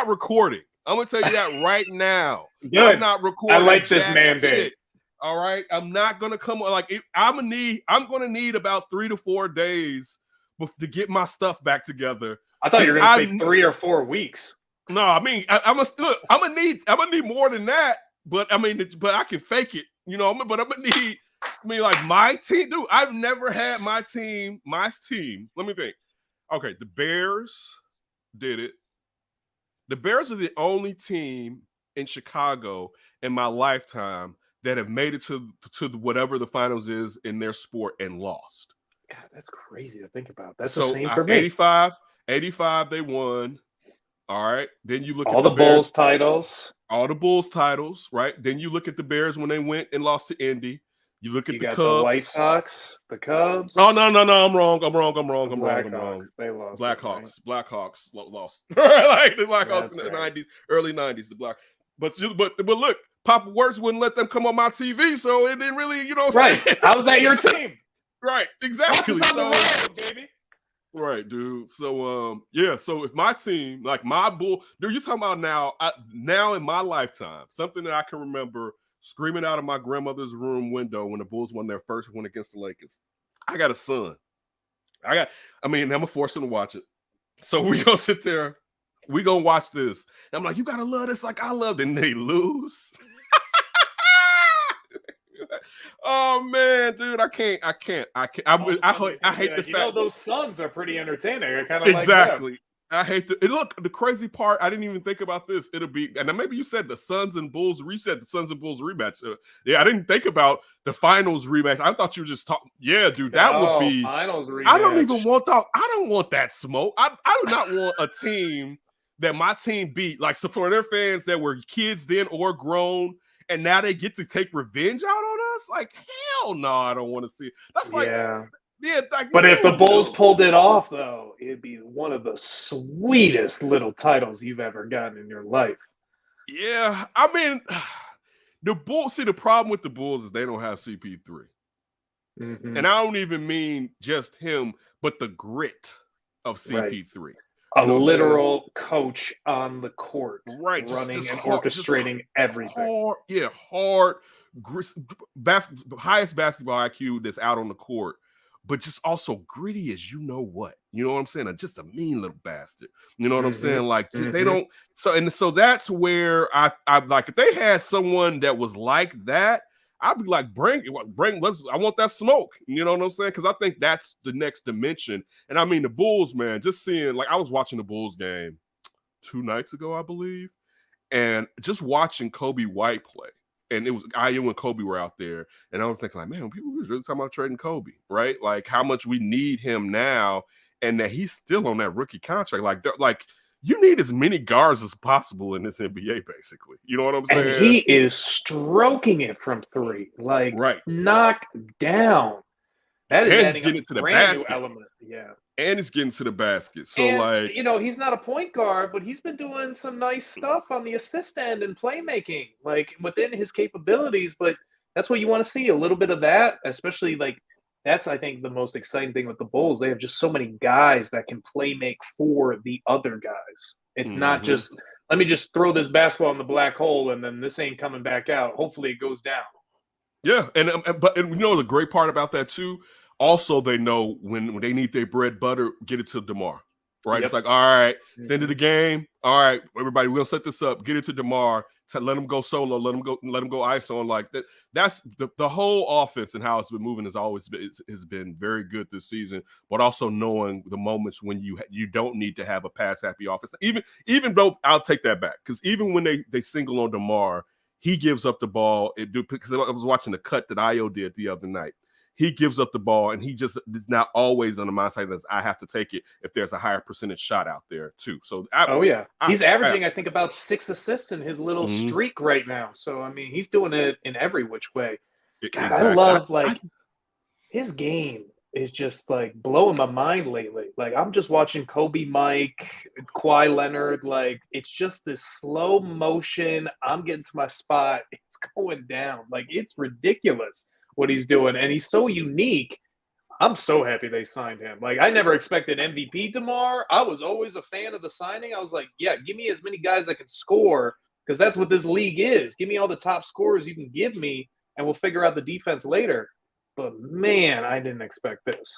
recording. I'm gonna tell you that right now. Good. I'm not recording. I like this mandate. Shit. All right, I'm not gonna come like I'm gonna need about 3 to 4 days to get my stuff back together. I thought you were gonna say 3 or 4 weeks. No, I mean I'm gonna need more than that. But I mean, but I can fake it, you know. But I'm gonna need. I mean, like my team, dude. I've never had my team. Let me think. Okay, the Bears did it. The Bears are the only team in Chicago in my lifetime that have made it to whatever the finals is in their sport and lost. God, that's crazy to think about. That's so the same for me. 85 they won. All right. Then you look all at the Bulls Bears, titles. All the Bulls titles, right? Then you look at the Bears when they went and lost to Indy. You look at the Cubs. The White Sox, the Cubs. Oh, no. I'm wrong. They lost. Blackhawks lost. Like the Blackhawks in the 90s, early 90s, the Black. But look, Papa Works wouldn't let them come on my TV, so it didn't really, you know what I'm saying? How was that your team? Right, exactly. So, baby. Right, dude. So so if my team, like my Bull, dude, you're talking about now in my lifetime, something that I can remember screaming out of my grandmother's room window when the Bulls won their first win against the Lakers. I got a son. I'm gonna force him to watch it. So we gonna sit there, we gonna watch this. And I'm like, you gotta love this like I loved it, and they lose. Oh man, dude, I can't. I hate the fact those Suns are pretty entertaining. I kind of exactly. Like I hate look. The crazy part, I didn't even think about this. It'll be, and maybe you said the Suns and Bulls reset, the Suns and Bulls rematch. I didn't think about the finals rematch. I thought you were just talking. Yeah, dude, that would be finals rematch. I don't want that smoke. I do not want a team that my team beat. Like, so for their fans that were kids then or grown, and now they get to take revenge out on us? Like, hell no, I don't want to see it. That's like, but if the Bulls pulled it off, though, it'd be one of the sweetest little titles you've ever gotten in your life. Yeah, I mean, the Bulls. See, the problem with the Bulls is they don't have CP3, and I don't even mean just him, but the grit of CP3. Right. A literal coach on the court, right? Running and orchestrating everything. Hard, highest basketball IQ that's out on the court, but just also gritty as you know what. You know what I'm saying? Just a mean little bastard. You know what I'm saying? Like they don't. So that's where I like if they had someone that was like that, I'd be like, bring. I want that smoke. You know what I'm saying? Because I think that's the next dimension. And I mean, the Bulls, man, just seeing, like, I was watching the Bulls game 2 nights ago, I believe, and just watching Kobe White play. And it was IU and Kobe were out there, and I was thinking, like, man, people were really talking about trading Kobe, right? Like, how much we need him now, and that he's still on that rookie contract. Like. You need as many guards as possible in this NBA, basically. You know what I'm saying? And he is stroking it from 3, like knock down. That is adding getting to the basket. Element. Yeah, and he's getting to the basket. So, he's not a point guard, but he's been doing some nice stuff on the assist end and playmaking, like within his capabilities. But that's what you want to see, a little bit of that, especially like. That's, I think, the most exciting thing with the Bulls. They have just so many guys that can play make for the other guys. It's not just, let me just throw this basketball in the black hole and then this ain't coming back out. Hopefully it goes down. Yeah, but you know the great part about that too? Also, they know when they need their bread butter, get it to DeMar. right? Yep. It's like, all right, it's the end of the game. All right, everybody, we'll set this up. Get it to DeMar. Let him go solo. Let him go ISO. And like that. That's the whole offense and how it's been moving has been very good this season. But also knowing the moments when you don't need to have a pass happy offense. Even though I'll take that back, because even when they single on DeMar, he gives up the ball. Because I was watching the cut that Io did the other night. He gives up the ball, and he just is not always on the mindset that I have to take it if there's a higher percentage shot out there too. So he's averaging I think about 6 assists in his little streak right now. So I mean, he's doing it in every which way. God, exactly. I love his game is just like blowing my mind lately. Like I'm just watching Kobe, Mike, Kawhi Leonard. Like it's just this slow motion. I'm getting to my spot. It's going down. Like it's ridiculous what he's doing, and he's so unique. I'm so happy they signed him. Like I never expected MVP DeMar. I was always a fan of the signing. I was like, yeah, give me as many guys that can score, because that's what this league is. Give me all the top scorers you can give me, and we'll figure out the defense later. But man, I didn't expect this.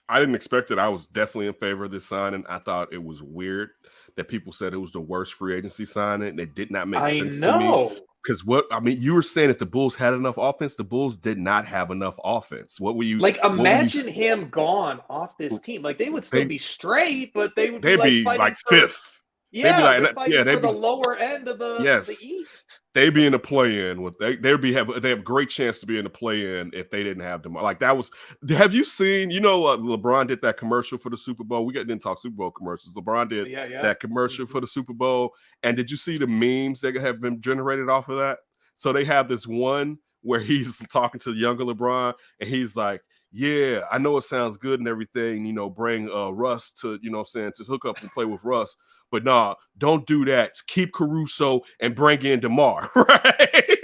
I didn't expect it. I was definitely in favor of this signing. I thought it was weird that people said it was the worst free agency signing, and it did not make sense to me. Because you were saying that the Bulls had enough offense. The Bulls did not have enough offense. What were you like? Imagine him gone off this team. Like they would still be straight, but they would be like fifth. Yeah, they'd be the lower end of the East. They'd be in the play-in with they have a great chance to be in the play-in if they didn't have them. Like that was. Have you seen? LeBron did that commercial for the Super Bowl. We didn't talk Super Bowl commercials. LeBron did that commercial for the Super Bowl. And did you see the memes that have been generated off of that? So they have this one where he's talking to the younger LeBron, and he's like, "Yeah, I know it sounds good and everything. Bring Russ to to hook up and play with Russ." But nah, don't do that. Keep Caruso and bring in DeMar, right?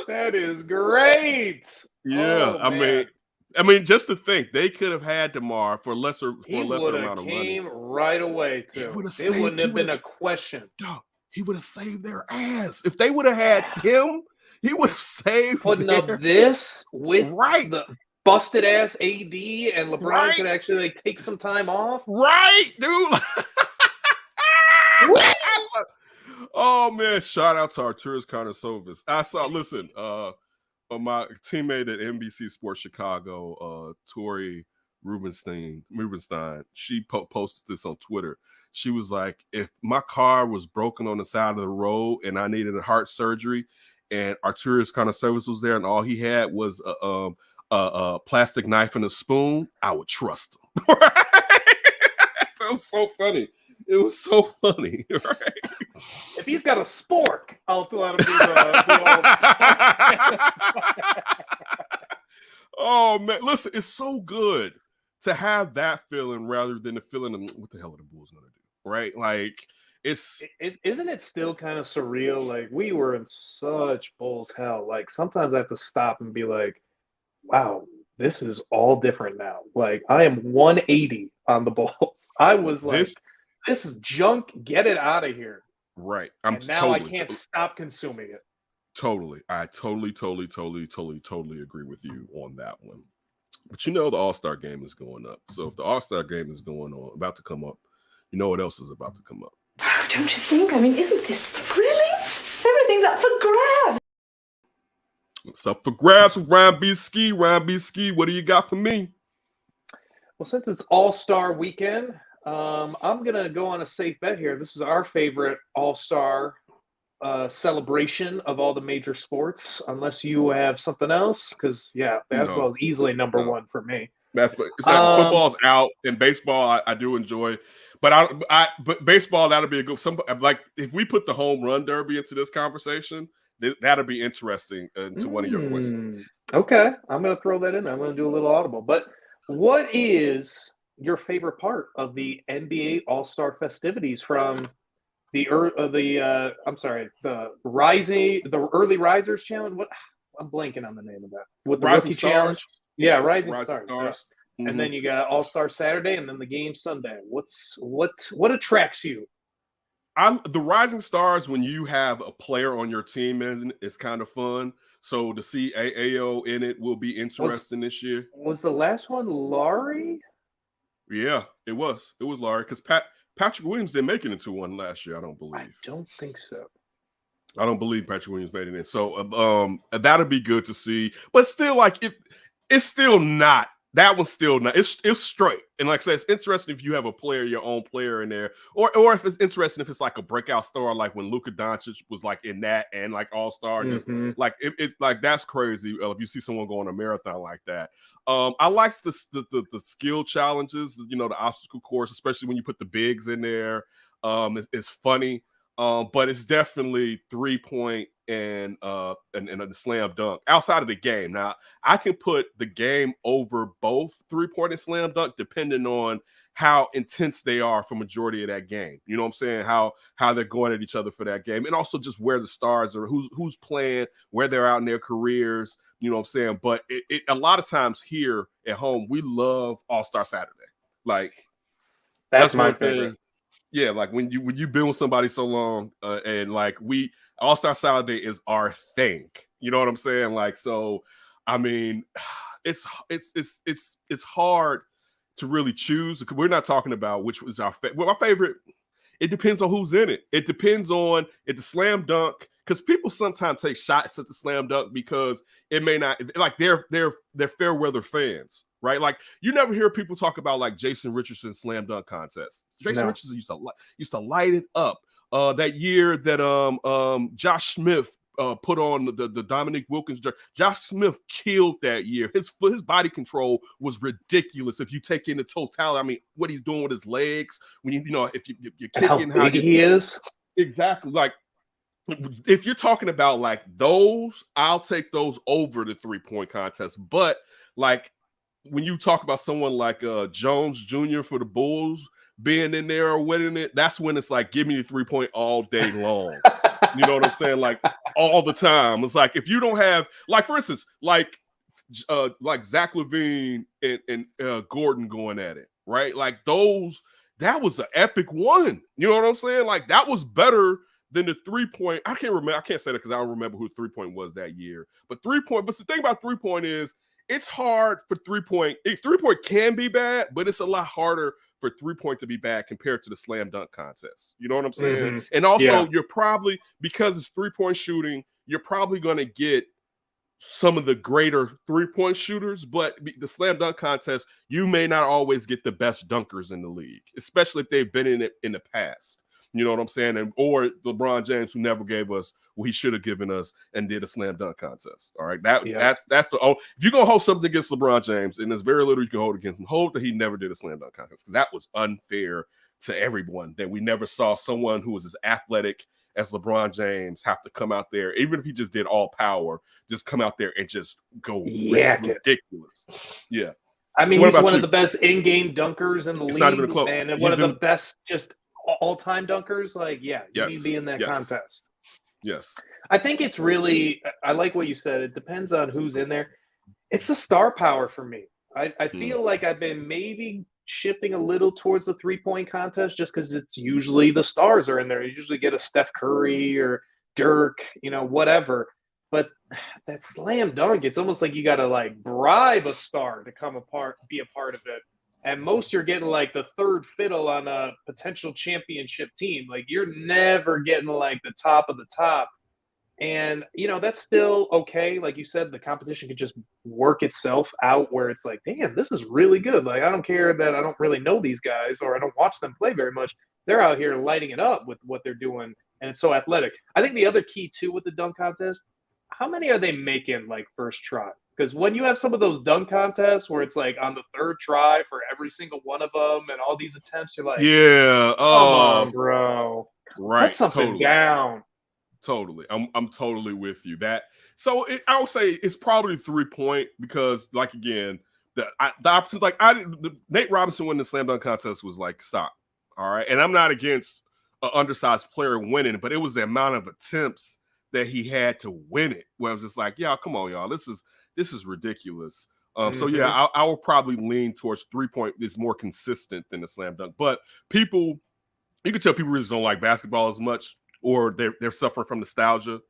That is great. Yeah, oh, I mean, just to think they could have had DeMar for a lesser amount of money. He came right away too. It wouldn't have been a question. No, he would have saved their ass if they would have had him. He would have saved putting up this with the busted ass AD, and LeBron could actually take some time off. Right, dude. Oh man, shout out to Arturas Karnisovas. I saw my teammate at NBC Sports Chicago, Tori Rubenstein, she posted this on Twitter. She was like, if my car was broken on the side of the road and I needed a heart surgery, and Arturas Karnisovas was there and all he had was a plastic knife and a spoon, I would trust him. That was so funny. It was so funny, right? If he's got a spork, I'll let him do Oh man, listen, it's so good to have that feeling rather than the feeling of what the hell are the Bulls gonna do, right? Like isn't it still kind of surreal? Like we were in such Bulls hell. Like sometimes I have to stop and be like, wow, this is all different now. Like I am 180 on the Bulls. I was like, this is junk. Get it out of here. Right. I can't stop consuming it. Totally. I totally agree with you on that one. But the All-Star game is going up. So if the All-Star game is about to come up, you know what else is about to come up? Don't you think? I mean, isn't this thrilling? Everything's up for grabs. It's up for grabs with Ryan B. Ski. What do you got for me? Well, since it's All-Star weekend, I'm going to go on a safe bet here. This is our favorite All-Star celebration of all the major sports, unless you have something else, because, basketball is easily number one for me. Football's out, and baseball I do enjoy. But but baseball, that'll be a good. Like if we put the home run derby into this conversation, that'll be interesting to one of your questions. Okay, I'm going to throw that in. I'm going to do a little audible. But what is your favorite part of the NBA All-Star festivities from the early risers challenge? What I'm blanking on the name of that. With the Rising rookie Stars. challenge. Yeah, Rising Stars. Mm-hmm. And then you got All-Star Saturday, and then the game Sunday. What attracts you? The Rising Stars, when you have a player on your team, it's kind of fun. So to see AO in it will be interesting this year. Was the last one Laurie? Yeah, it was Larry, because Patrick Williams didn't make it into one last year. I don't believe. I don't think so. I don't believe Patrick Williams made it in. So that'll be good to see. But still, like it's still not. That one's still not. It's straight. And like I said, it's interesting if you have a player, your own player in there, or if it's interesting if it's like a breakout star, like when Luka Doncic was like in that and like all-star. Just like it like that's crazy. If you see someone go on a marathon like that. I like the skill challenges, you know, the obstacle course, especially when you put the bigs in there. It's funny. But it's definitely 3-point and a slam dunk outside of the game. Now, I can put the game over both 3-point and slam dunk depending on how intense they are for majority of that game. You know what I'm saying? How they're going at each other for that game, and also just where the stars are, who's playing, where they're out in their careers. You know what I'm saying? But it a lot of times here at home, we love All-Star Saturday. Like that's my favorite. Yeah, like when you've been with somebody so long, and like All-Star Saturday is our thing. You know what I'm saying? Like, so, I mean, it's hard to really choose. We're not talking about which was our favorite. Well, my favorite. It depends on who's in it. It depends on if the slam dunk, because people sometimes take shots at the slam dunk because it may not, like they're fair weather fans. Right, like you never hear people talk about like Jason Richardson's slam dunk contests. Jason Richardson used to light it up. That year that Josh Smith put on the Dominique Wilkins jersey. Josh Smith killed that year. His body control was ridiculous. If you take in the totality, I mean, what he's doing with his legs when if you're kicking, how big he is. Exactly, like. If you're talking about like those, I'll take those over the 3-point contest. But like when you talk about someone like Jones Jr. for the Bulls being in there or winning it, that's when it's like, give me the 3-point all day long. You know what I'm saying? Like all the time. It's like if you don't have, like for instance, like Zach LaVine and Gordon going at it, right? Like those, that was an epic one. You know what I'm saying? Like that was better than the 3-point. I can't remember. I can't say that because I don't remember who 3-point was that year. But 3-point. But the thing about 3-point is it's hard for 3-point. 3-point can be bad, but it's a lot harder for 3-point to be bad compared to the slam dunk contest. You know what I'm saying? And also, you're probably, because it's 3-point shooting, you're probably going to get some of the greater 3-point shooters, but the slam dunk contest, you may not always get the best dunkers in the league, especially if they've been in it in the past. You know what I'm saying? Or LeBron James, who never gave us what he should have given us and did a slam dunk contest. All right. That's the if you're gonna hold something against LeBron James, and there's very little you can hold against him, hold that he never did a slam dunk contest, because that was unfair to everyone, that we never saw someone who was as athletic as LeBron James have to come out there, even if he just did all power, just come out there and just go ridiculous. Yeah. I mean, he's one of the best in-game dunkers in the league, not even a close. And one of the best just all-time dunkers. Like, you need to be in that contest. Yes. I think it's really, I like what you said. It depends on who's in there. It's the star power for me. I feel like I've been maybe shifting a little towards the 3-point contest just because it's usually the stars are in there. You usually get a Steph Curry or Dirk, whatever. But that slam dunk, it's almost like you got to like bribe a star to be a part of it. And most are getting like the third fiddle on a potential championship team. Like you're never getting like the top of the top. And, that's still okay. Like you said, the competition could just work itself out where it's like, damn, this is really good. Like, I don't care that I don't really know these guys or I don't watch them play very much. They're out here lighting it up with what they're doing. And it's so athletic. I think the other key, too, with the dunk contest, how many are they making, like, first try? Because when you have some of those dunk contests where it's, like, on the third try for every single one of them and all these attempts, you're like, yeah, come on, bro. Right, put something down. Totally. I'm totally with you. I would say it's probably 3-point because, like, again, the opposite, like, Nate Robinson winning the slam dunk contest was like, stop. All right. And I'm not against an undersized player winning, but it was the amount of attempts that he had to win it, where I was just like, come on, y'all. This is ridiculous. So yeah, I will probably lean towards 3-point. It's more consistent than the slam dunk. But you can tell people just don't like basketball as much, or they're suffering from nostalgia,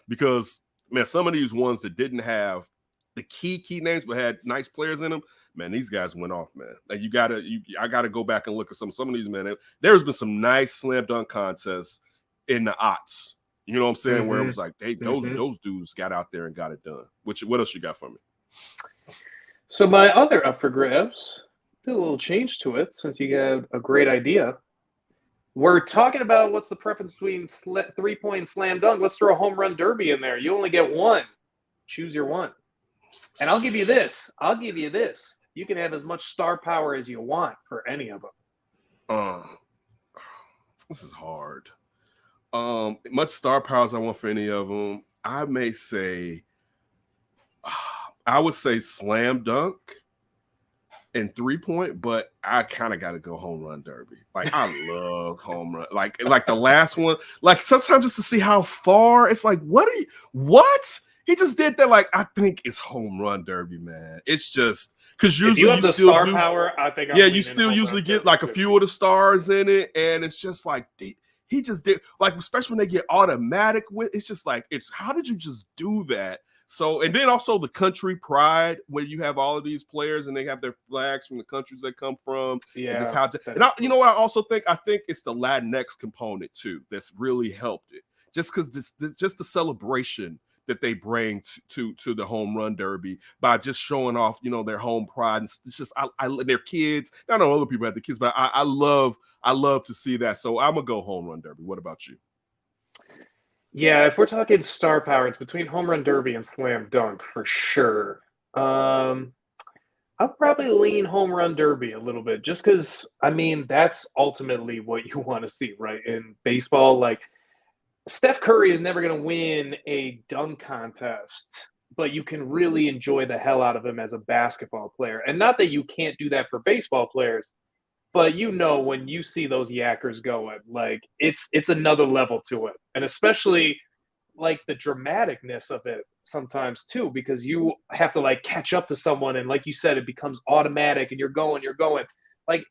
because man, some of these ones that didn't have the key names, but had nice players in them. Man, these guys went off, man. Like I gotta go back and look at some of these, man. There's been some nice slam dunk contests in the aughts. You know what I'm saying? Where it was like those dudes got out there and got it done. What else you got for me? So my other up for grabs, did a little change to it since you got a great idea. We're talking about what's the preference between 3-point and slam dunk. Let's throw a home run derby in there. You only get one. Choose your one. And I'll give you this. You can have as much star power as you want for any of them. This is hard. Much star power as I want for any of them. I may say, I would say slam dunk and 3-point, but I kind of got to go home run derby. Like I love home run. Like the last one. Like sometimes just to see how far it's like, what? He just did that. Like I think it's home run derby, man. It's just because usually you have the star power. I think you still usually get like a few of the stars in it, and it's just like he just did. Like especially when they get automatic with, it's just like how did you just do that? So and then also the country pride where you have all of these players and they have their flags from the countries they come from. Yeah, just how you know what I also think? I think it's the Latinx component too that's really helped it. Just because just the celebration that they bring to the home run derby by just showing off, you know, their home pride. And it's just their kids. I know other people have the kids, but I love to see that. So I'm gonna go home run derby. What about you? Yeah, if we're talking star power, it's between home run derby and slam dunk for sure. I'll probably lean home run derby a little bit, just because I mean that's ultimately what you want to see, right? In baseball, like Steph Curry is never going to win a dunk contest, but you can really enjoy the hell out of him as a basketball player. And not that you can't do that for baseball players, but you know when you see those yackers going, like it's another level to it. And especially like the dramaticness of it sometimes too, because you have to like catch up to someone and like you said, it becomes automatic and you're going. Like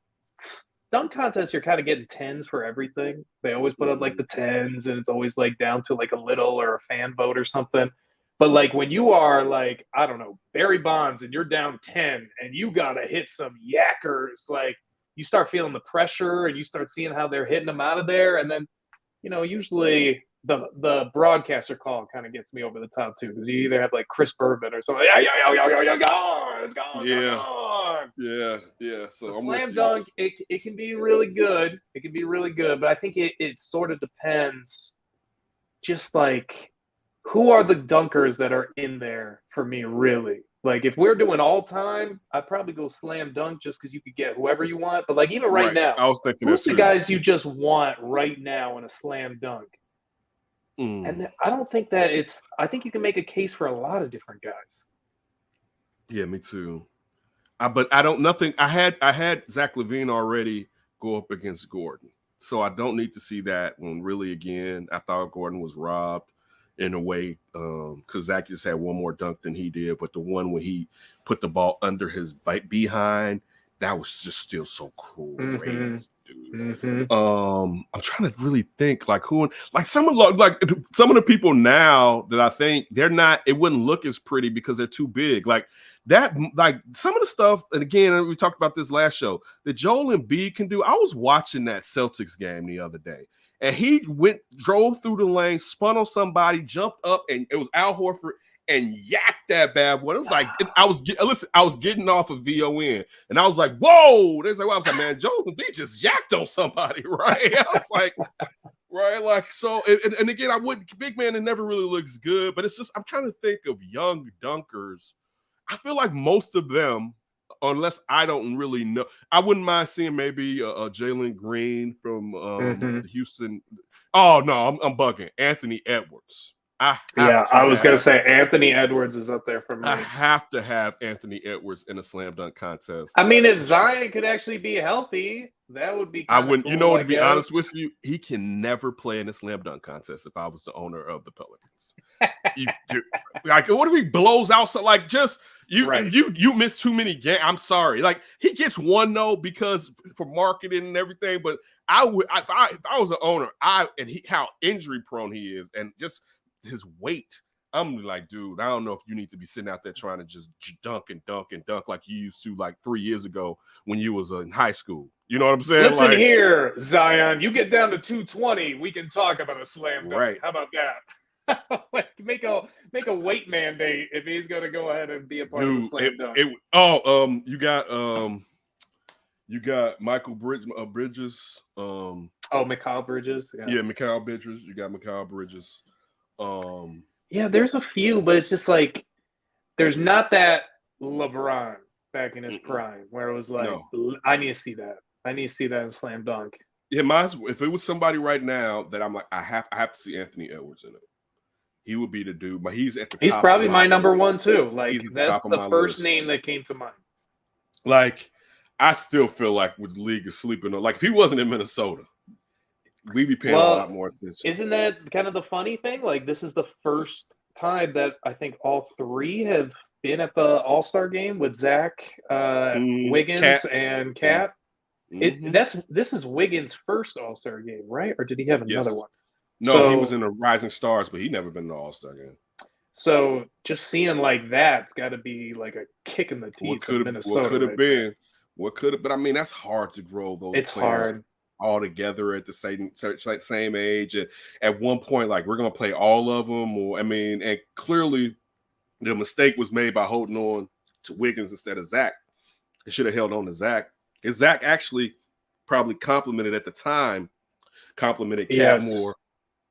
dunk contests, you're kind of getting 10s for everything. They always put up like the 10s and it's always like down to like a little or a fan vote or something. But like when you are like, I don't know, Barry Bonds and you're down 10 and you got to hit some yackers, like you start feeling the pressure and you start seeing how they're hitting them out of there. And then, you know, usually the broadcaster call kind of gets me over the top too, because you either have like Chris Berman or something. It's gone. Yeah. So the slam dunk, it can be really good. It can be really good, but I think it sort of depends. Just like who are the dunkers that are in there for me, really? Like if we're doing all time, I'd probably go slam dunk just because you could get whoever you want. But like even right now, I was thinking who's the guys you just want right now in a slam dunk? And I don't think that I think you can make a case for a lot of different guys. Yeah, me too. But I had Zach LaVine already go up against Gordon. So I don't need to see that one really again. I thought Gordon was robbed in a way because Zach just had one more dunk than he did. But the one where he put the ball under his behind, that was just still so crazy. I'm trying to really think like who, like some of the people now that I think they're not, it wouldn't look as pretty because they're too big. Like that, like some of the stuff, and again, we talked about this last show, that Joel Embiid can do. I was watching that Celtics game the other day, and he drove through the lane, spun on somebody, jumped up, and it was Al Horford, and yacked that bad boy. It was like I was getting off of VON, and I was like, "Whoa!" There's like, well, I was like, "Man, Joel Embiid just yacked on somebody, right?" I was like, right, like so. And again, big man. It never really looks good, but it's just I'm trying to think of young dunkers. I feel like most of them, unless I don't really know, I wouldn't mind seeing maybe a Jalen Green from Houston. Oh no, I'm bugging. Anthony Edwards. I was going to say Anthony Edwards is up there for me. I have to have Anthony Edwards in a slam dunk contest. I mean, if Zion could actually be healthy, that would be. I wouldn't. Cool, you know, to be honest with you, he can never play in a slam dunk contest. If I was the owner of the Pelicans, like what if he blows out? So like just you miss too many games. I'm sorry. Like he gets one though because for marketing and everything. But I would if I was the owner, how injury prone he is and just his weight. I'm like, dude, I don't know if you need to be sitting out there trying to just dunk and dunk and dunk like you used to like 3 years ago when you was in high school. You know what I'm saying? Listen like, here, Zion, you get down to 220, we can talk about a slam dunk. Right. How about that? Like, make a weight mandate if he's going to go ahead and be a part of the slam dunk. You got Michael Bridges. Mikal Bridges. Yeah, Mikal Bridges. You got Mikal Bridges. Yeah, there's a few, but it's just like there's not that LeBron back in his prime where it was like, I need to see that. I need to see that in slam dunk. Yeah, if it was somebody right now that I'm like, I have to see Anthony Edwards in it. He would be the dude, but he's at the top. He's probably my number one too. Like that's the first name that came to mind. Like, I still feel like with the league is sleeping on. Like, if he wasn't in Minnesota, we'd be paying a lot more attention. Isn't that kind of the funny thing? Like, this is the first time that I think all three have been at the All-Star game with Zach, Wiggins, and Cat. This is Wiggins' first All-Star game, right? Or did he have another one? No, he was in the Rising Stars, but he never been in the All-Star game. So just seeing like that's got to be like a kick in the teeth. What could have been? What could have? But I mean, that's hard to grow those. It's players hard. All together at the same age, and at one point, like, we're gonna play all of them. Or I mean, and clearly, the mistake was made by holding on to Wiggins instead of Zach. It should have held on to Zach. Because Zach actually probably complimented Cat more.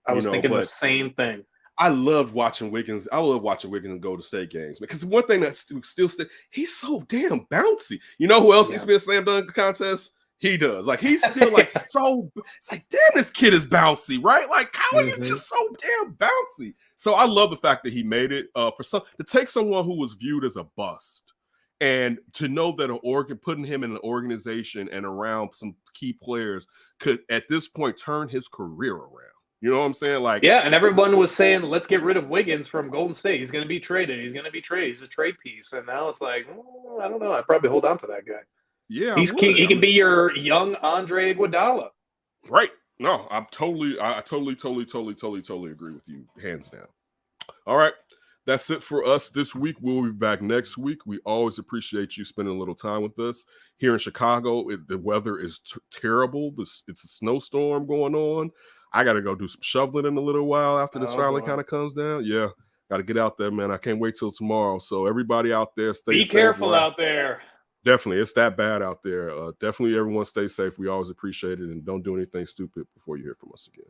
I was thinking the same thing. I loved watching Wiggins. I love watching Wiggins in Golden State games because one thing that still he's so damn bouncy. You know who else needs to be a slam dunk contest? He does. Like, he's still like so. It's like, damn, this kid is bouncy, right? Like, how are you just so damn bouncy? So I love the fact that he made it. To take someone who was viewed as a bust and to know that putting him in an organization and around some key players could at this point turn his career around. You know what I'm saying? Like, yeah, and everyone was saying, let's get rid of Wiggins from Golden State. He's going to be traded. He's a trade piece. And now it's like, I don't know. I'd probably hold on to that guy. Yeah, he can be your young Andre Iguodala. Right. No, I totally agree with you, hands down. All right. That's it for us this week. We'll be back next week. We always appreciate you spending a little time with us. Here in Chicago, the weather is terrible. It's a snowstorm going on. I got to go do some shoveling in a little while after this finally kind of comes down. Yeah, got to get out there, man. I can't wait till tomorrow. So everybody out there, stay safe. Be careful out there. Definitely. It's that bad out there. Definitely everyone stay safe. We always appreciate it. And don't do anything stupid before you hear from us again.